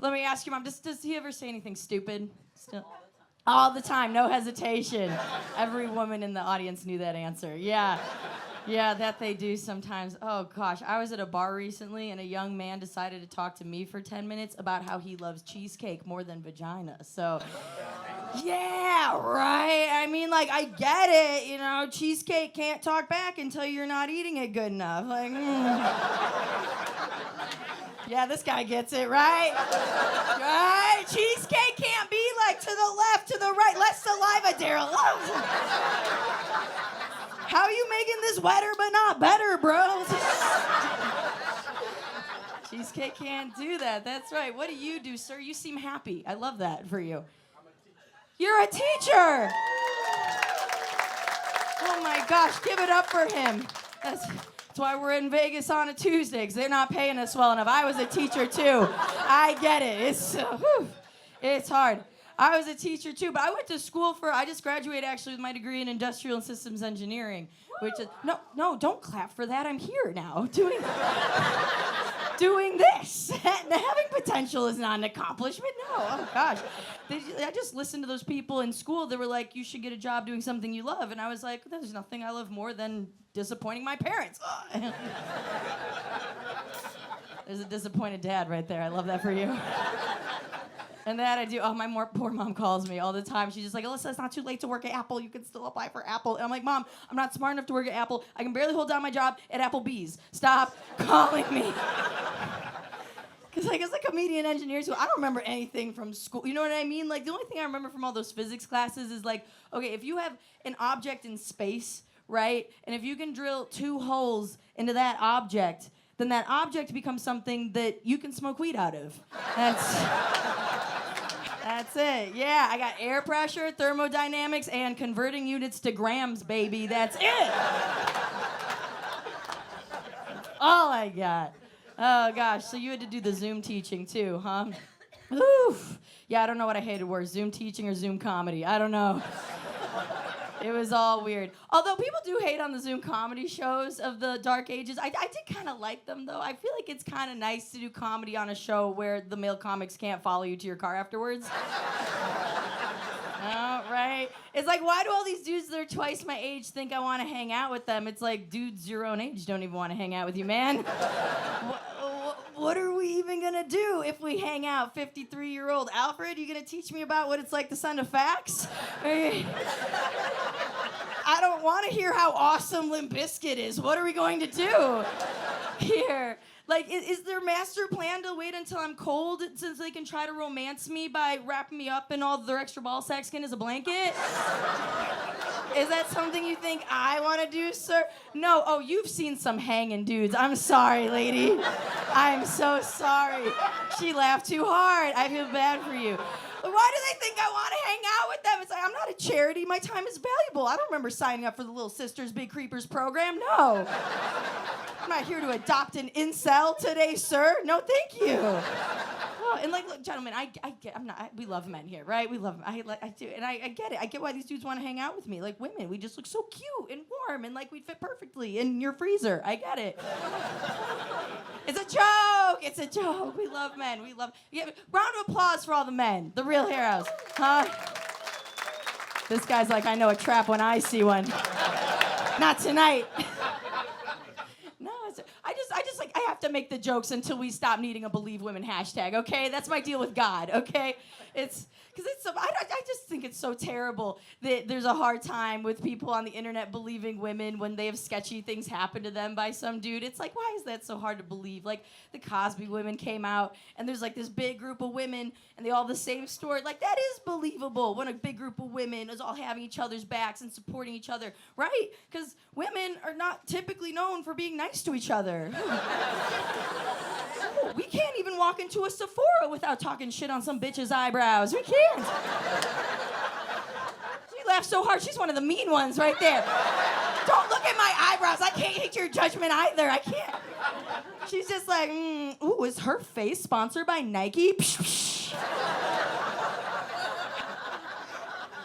Let me ask you, Mom, does he ever say anything stupid? Still? All the time, no hesitation. Every woman in the audience knew that answer. Yeah. Yeah, that they do sometimes. Oh, gosh. I was at a bar recently, and a young man decided to talk to me for 10 minutes about how he loves cheesecake more than vagina. So, yeah, right? I mean, like, I get it. You know, cheesecake can't talk back until you're not eating it good enough. Like, Yeah, this guy gets it, right? Right? Cheesecake can't be like to the left, to the right. Less saliva, Daryl. How are you making this wetter but not better, bro? Cheesecake can't do that. That's right. What do you do, sir? You seem happy. I love that for you. You're a teacher. Oh my gosh, give it up for him. That's why we're in Vegas on a Tuesday, because they're not paying us well enough. I was a teacher too. I get it. It's hard. I was a teacher too, but I went to school I just graduated actually with my degree in industrial and systems engineering, which is, no, don't clap for that. I'm here now doing this. Having potential is not an accomplishment. No, oh gosh. I just listened to those people in school that were like, you should get a job doing something you love. And I was like, there's nothing I love more than disappointing my parents. There's a disappointed dad right there. I love that for you. And that I do. Oh, my poor mom calls me all the time. She's just like, Alyssa, it's not too late to work at Apple. You can still apply for Apple. And I'm like, Mom, I'm not smart enough to work at Apple. I can barely hold down my job at Applebee's. Stop calling me. Because like, as a comedian engineer too, I don't remember anything from school. You know what I mean? Like, the only thing I remember from all those physics classes is like, okay, if you have an object in space, right? And if you can drill 2 holes into that object, then that object becomes something that you can smoke weed out of. That's it. Yeah, I got air pressure, thermodynamics, and converting units to grams, baby. That's it. All I got. Oh, gosh. So you had to do the Zoom teaching, too, huh? Oof. Yeah, I don't know what I hated worse, Zoom teaching or Zoom comedy. I don't know. It was all weird. Although people do hate on the Zoom comedy shows of the dark ages. I did kind of like them, though. I feel like it's kind of nice to do comedy on a show where the male comics can't follow you to your car afterwards. Oh, right? It's like, why do all these dudes that are twice my age think I want to hang out with them? It's like, dudes your own age don't even want to hang out with you, man. What are we even going to do if we hang out? 53-year-old Alfred, you going to teach me about what it's like to send a fax? I don't want to hear how awesome Limp Bizkit is. What are we going to do here? Like, is their master plan to wait until I'm cold since they can try to romance me by wrapping me up in all their extra ball sack skin as a blanket? Is that something you think I want to do, sir? No. Oh, you've seen some hanging dudes. I'm sorry, lady. I'm so sorry. She laughed too hard. I feel bad for you. Why do they think I want to hang out with them? It's like, I'm not a charity. My time is valuable. I don't remember signing up for the Little Sisters Big Creepers program. No. I'm not here to adopt an incel today, sir. No, thank you. Oh, and like, look, gentlemen, we love men here, right? We love them. I do, and I get it. I get why these dudes want to hang out with me. Like women, we just look so cute and warm, and like we'd fit perfectly in your freezer. I get it. It's a joke. It's a joke. We love men. Round of applause for all the men, the real heroes, huh? This guy's like, I know a trap when I see one. Not tonight. I have to make the jokes until we stop needing a Believe Women hashtag, okay? That's my deal with God, okay? I just think it's so terrible that there's a hard time with people on the internet believing women when they have sketchy things happen to them by some dude. It's like, why is that so hard to believe? Like, the Cosby women came out, and there's like this big group of women, and they all have the same story. Like, that is believable when a big group of women is all having each other's backs and supporting each other, right? Because women are not typically known for being nice to each other. We can't even walk into a Sephora without talking shit on some bitch's eyebrows. We can't. She laughed so hard, she's one of the mean ones right there. Don't look at my eyebrows. I can't hate your judgment either. I can't. She's just like, ooh, is her face sponsored by Nike?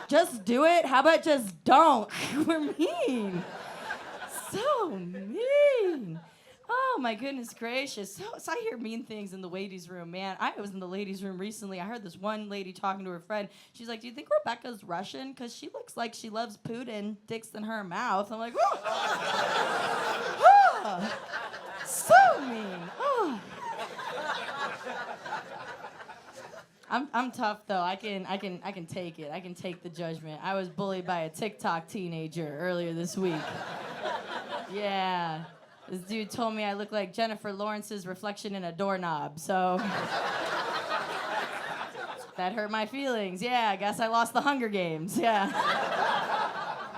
Just do it. How about just don't? We're mean. So mean. Oh my goodness gracious. So I hear mean things in the ladies' room, man. I was in the ladies' room recently. I heard this one lady talking to her friend. She's like, do you think Rebecca's Russian? Because she looks like she loves Putin, dicks in her mouth. I'm like, oh. Oh, so mean. Oh. I'm tough though. I can take it. I can take the judgment. I was bullied by a TikTok teenager earlier this week. Yeah. This dude told me I look like Jennifer Lawrence's reflection in a doorknob, so that hurt my feelings. Yeah, I guess I lost the Hunger Games. Yeah.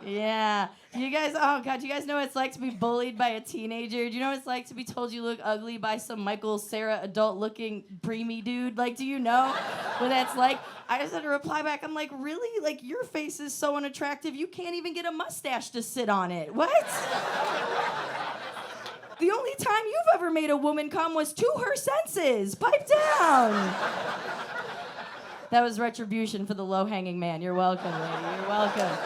Yeah. Do you guys know what it's like to be bullied by a teenager? Do you know what it's like to be told you look ugly by some Michael Cera adult-looking preemie dude? Like, do you know what that's like? I just had to reply back. I'm like, really? Like, your face is so unattractive, you can't even get a mustache to sit on it. What? The only time you've ever made a woman come was to her senses. Pipe down. That was retribution for the low-hanging man. You're welcome, lady. You're welcome.